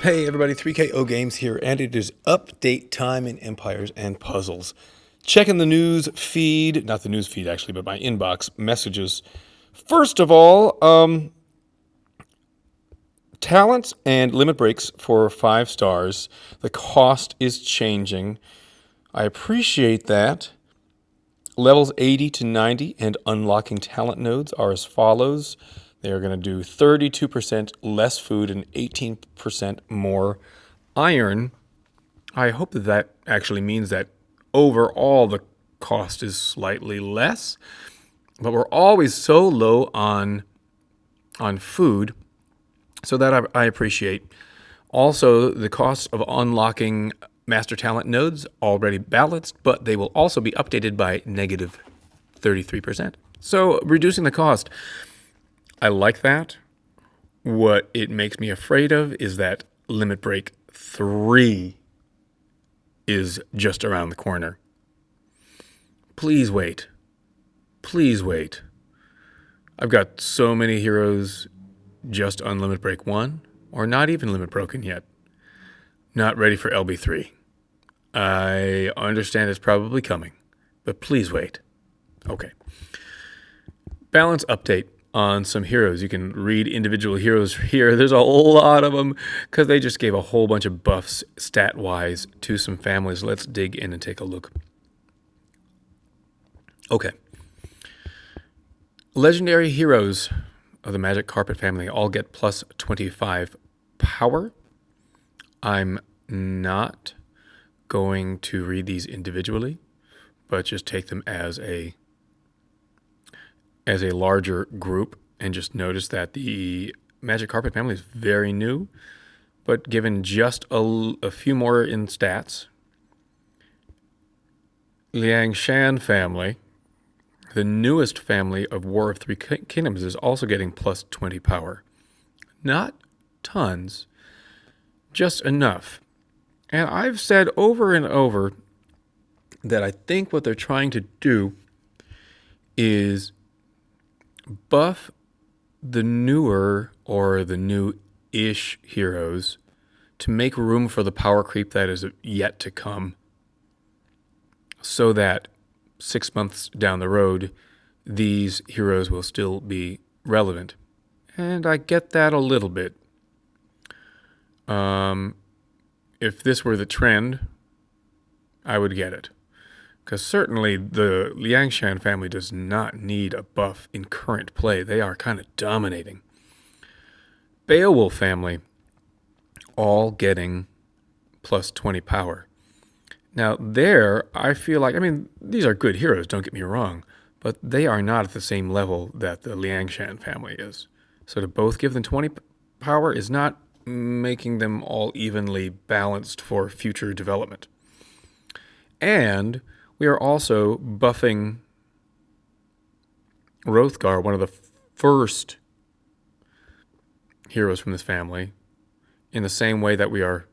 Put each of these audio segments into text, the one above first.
Hey everybody, 3KO Games here, and it is update time in Empires and Puzzles. Checking the news feed, not the news feed actually, but my inbox messages. First of all, talents and limit breaks for 5 stars. The cost is changing. I appreciate that. Levels 80 to 90 and unlocking talent nodes are as follows. They are going to do 32% less food and 18% more iron. I hope that that actually means that overall the cost is slightly less, but we're always so low on food, so that I appreciate. Also, the cost of unlocking master talent nodes already balanced, but they will also be updated by negative 33%. So reducing the cost. I like that. What it makes me afraid of is that Limit Break 3 is just around the corner. Please wait. Please wait. I've got so many heroes just on Limit Break 1, or not even Limit Broken yet. Not ready for LB3. I understand it's probably coming, but please wait. Okay. Balance update on some heroes. You can read individual heroes here. There's a lot of them because they just gave a whole bunch of buffs stat-wise to some families. Let's dig in and take a look. Okay. Legendary heroes of the Magic Carpet family all get plus 25 power. I'm not going to read these individually, but just take them as a larger group, and just notice that the Magic Carpet family is very new, but given just a few more in stats. Liang Shan family, the newest family of War of Three Kingdoms, is also getting plus 20 power. Not tons, just enough. And I've said over and over that I think what they're trying to do is buff the newer or the new-ish heroes to make room for the power creep that is yet to come, so that 6 months down the road, these heroes will still be relevant. And I get that a little bit. If this were the trend, I would get it. Because certainly the Liangshan family does not need a buff in current play. They are kind of dominating. Beowulf family, all getting plus 20 power. Now there, I feel like, these are good heroes, don't get me wrong, but they are not at the same level that the Liangshan family is. So to both give them 20 power is not making them all evenly balanced for future development. And we are also buffing Hrothgar, one of the first heroes from this family, in the same way that we are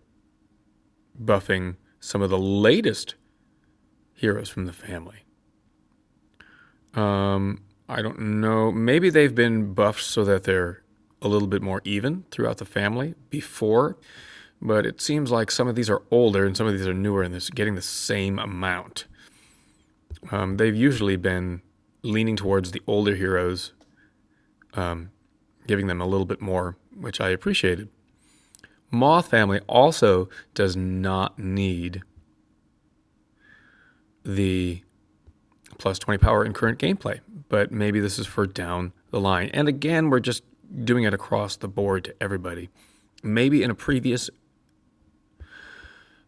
buffing some of the latest heroes from the family. I don't know. Maybe they've been buffed so that they're a little bit more even throughout the family before, but it seems like some of these are older and some of these are newer and they're getting the same amount. They've usually been leaning towards the older heroes, giving them a little bit more, which I appreciated. Moth family also does not need the plus 20 power in current gameplay, but maybe this is for down the line. And again, we're just doing it across the board to everybody. Maybe in a previous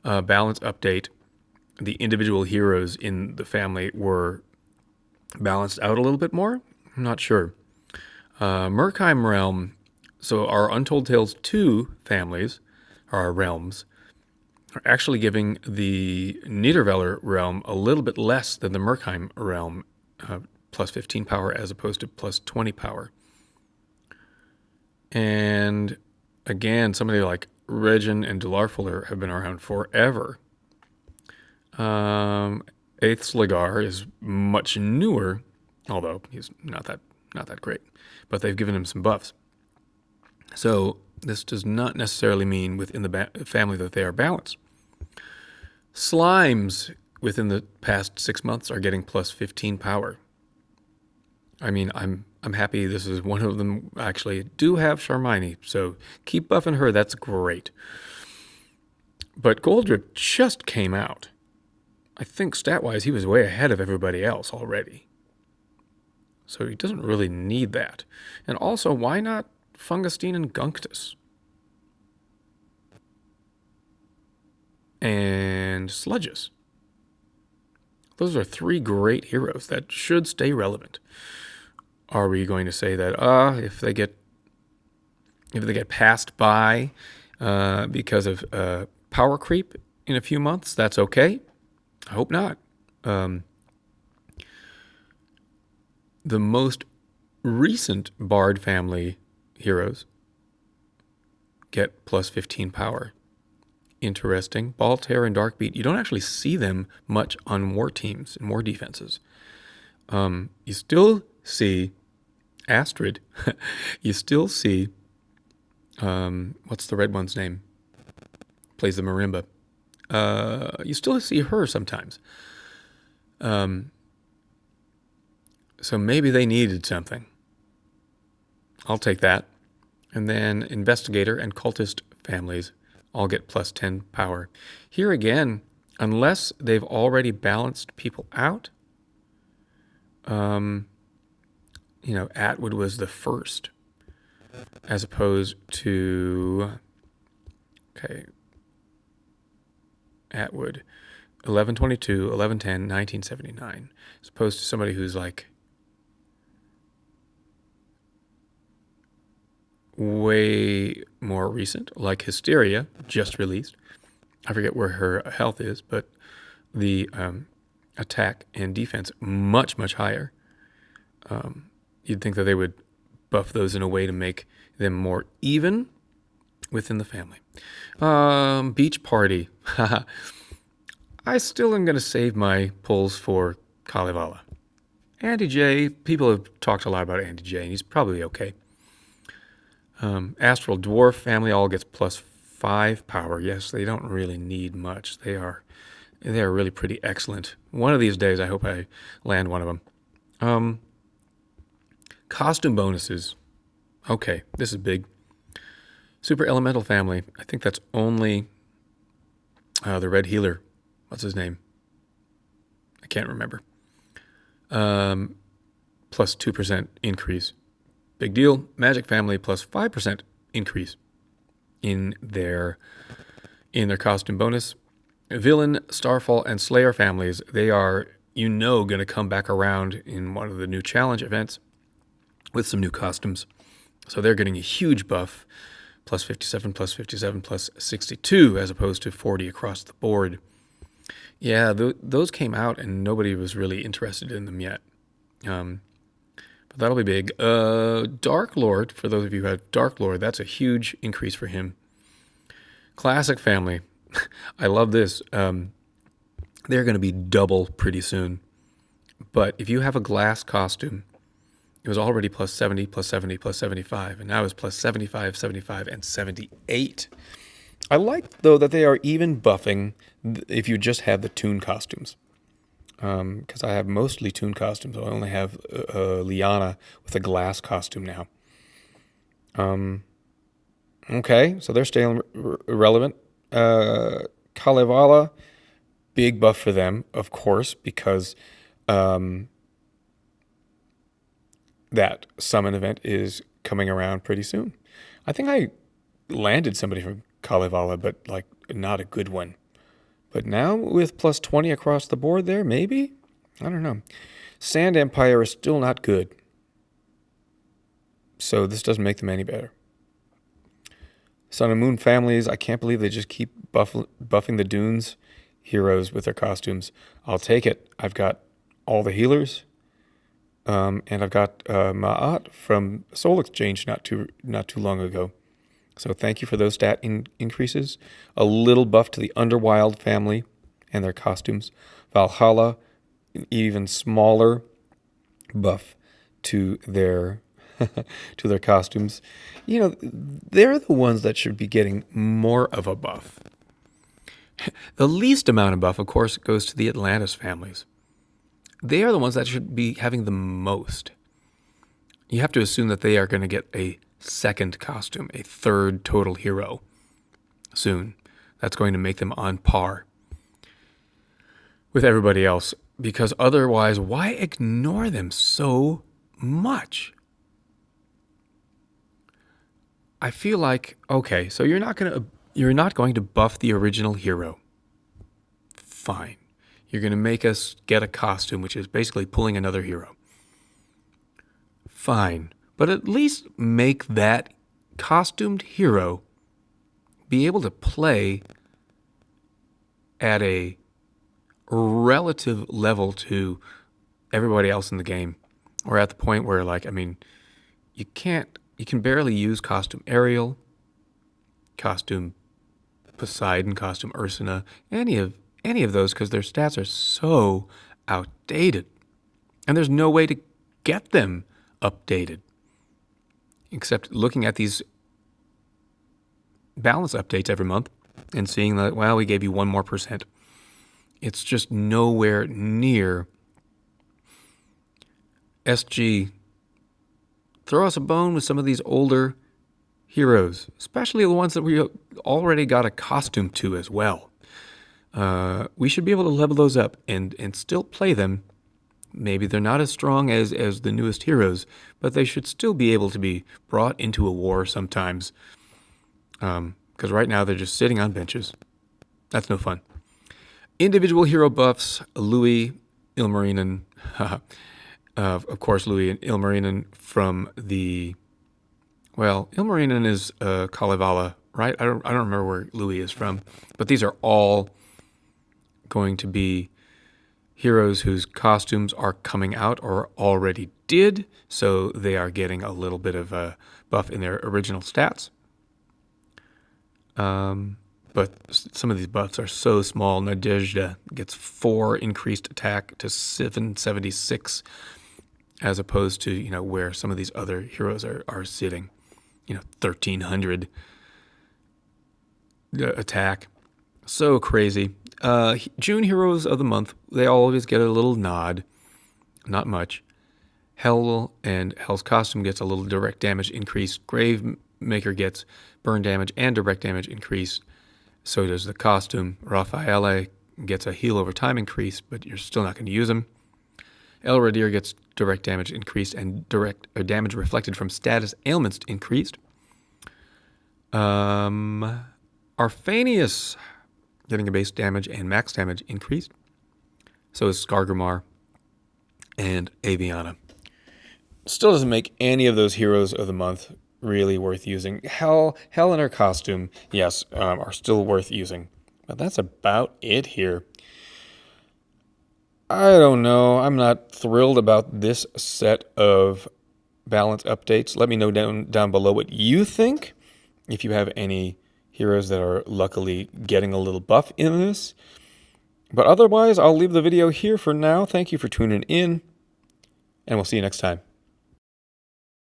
balance update, the individual heroes in the family were balanced out a little bit more. I'm not sure. Murkheim Realm, so our Untold Tales 2 families, our realms, are actually giving the Niederweller realm a little bit less than the Murkheim realm, plus 15 power as opposed to plus 20 power. And again, somebody like Regin and Dularfuller have been around forever. Aethslegar is much newer, although he's not that great, but they've given him some buffs. So This does not necessarily mean within the family that they are balanced. Slimes within the past 6 months are getting plus 15 power. I mean, I'm happy this is one of them. Actually do have Charmini, so keep buffing her. That's great. But Goldrip just came out. I think stat-wise he was way ahead of everybody else already. So he doesn't really need that. And also, why not Fungustine and Gunctus? And Sludges. Those are 3 great heroes that should stay relevant. Are we going to say that if they get passed by because of power creep in a few months, that's okay? I hope not. The most recent Bard family heroes get plus 15 power. Interesting. Baltair and Darkbeat, you don't actually see them much on war teams and war defenses. You still see Astrid. You still see, what's the red one's name? Plays the marimba. You still see her sometimes. So maybe they needed something. I'll take that. And then Investigator and Cultist families all get plus 10 power. Here again, unless they've already balanced people out, Atwood was the first, as opposed to, Atwood, 1122, 1110, 1979, as opposed to somebody who's like way more recent, like Hysteria, just released. I forget where her health is, but the attack and defense much, much higher. You'd think that they would buff those in a way to make them more even within the family. Beach Party. I still am going to save my pulls for Kalevala. Andy J, people have talked a lot about Andy J, and he's probably okay. Astral Dwarf family all gets plus 5 power. Yes, they don't really need much. They are really pretty excellent. One of these days, I hope I land one of them. Costume bonuses. Okay, this is big. Super Elemental family. I think that's only the red healer. What's his name? I can't remember. Plus 2% increase. Big deal. Magic family plus 5% increase in their costume bonus. Villain, Starfall, and Slayer families, they are, going to come back around in one of the new challenge events with some new costumes. So they're getting a huge buff, plus 57, plus 57, plus 62, as opposed to 40 across the board. Yeah, those came out and nobody was really interested in them yet. But that'll be big. Dark Lord, for those of you who have Dark Lord, that's a huge increase for him. Classic family. I love this. They're going to be double pretty soon. But if you have a glass costume, it was already plus 70, plus 70, plus 75, and now it's plus 75, 75, and 78. I like, though, that they are even buffing if you just have the Toon costumes. Because I have mostly Toon costumes. I only have Liana with a glass costume now. Okay, so they're staying relevant. Kalevala, big buff for them, of course, because that summon event is coming around pretty soon. I think I landed somebody from Kalevala, but like not a good one. But now with plus 20 across the board there, maybe? I don't know. Sand Empire is still not good. So this doesn't make them any better. Sun and Moon families, I can't believe they just keep buffing the Dunes heroes with their costumes. I'll take it. I've got all the healers. And I've got Ma'at from Soul Exchange not too long ago. So thank you for those stat increases. A little buff to the Underwild family and their costumes. Valhalla, an even smaller buff to their to their costumes, they're the ones that should be getting more of a buff. The least amount of buff, of course, goes to the Atlantis families. They are the ones that should be having the most. You have to assume that they are going to get a second costume, a third total hero soon. That's going to make them on par with everybody else, because otherwise, why ignore them so much? I feel like, okay, so you're not going to buff the original hero. Fine. You're going to make us get a costume, which is basically pulling another hero. Fine. But at least make that costumed hero be able to play at a relative level to everybody else in the game. Or at the point where, you can barely use costume Ariel, costume Poseidon, costume Ursina, any of those, because their stats are so outdated. And there's no way to get them updated except looking at these balance updates every month and seeing that, well, we gave you 1% more. It's just nowhere near. SG, throw us a bone with some of these older heroes, especially the ones that we already got a costume to as well. We should be able to level those up and still play them. Maybe they're not as strong as the newest heroes, but they should still be able to be brought into a war sometimes. Because right now they're just sitting on benches. That's no fun. Individual hero buffs, Louis, Ilmarinen, of course Louis and Ilmarinen from the, Ilmarinen is Kalevala, right? I don't remember where Louis is from, but these are all going to be heroes whose costumes are coming out or already did, so they are getting a little bit of a buff in their original stats. But some of these buffs are so small. Nadezhda gets 4 increased attack to 776, as opposed to, where some of these other heroes are sitting, 1,300 attack. So crazy. June Heroes of the Month, they always get a little nod. Not much. Hell and Hell's Costume gets a little direct damage increase. Gravemaker gets burn damage and direct damage increase. So does the costume. Raphael gets a heal over time increase, but you're still not going to use him. Elradir gets direct damage increased and damage reflected from status ailments increased. Arphanius getting a base damage and max damage increased. So is Skargrimar and Aviana. Still doesn't make any of those heroes of the month really worth using. Hell and her costume, yes, are still worth using. But that's about it here. I don't know. I'm not thrilled about this set of balance updates. Let me know down below what you think. If you have any heroes that are luckily getting a little buff in this. But otherwise, I'll leave the video here for now. Thank you for tuning in, and we'll see you next time.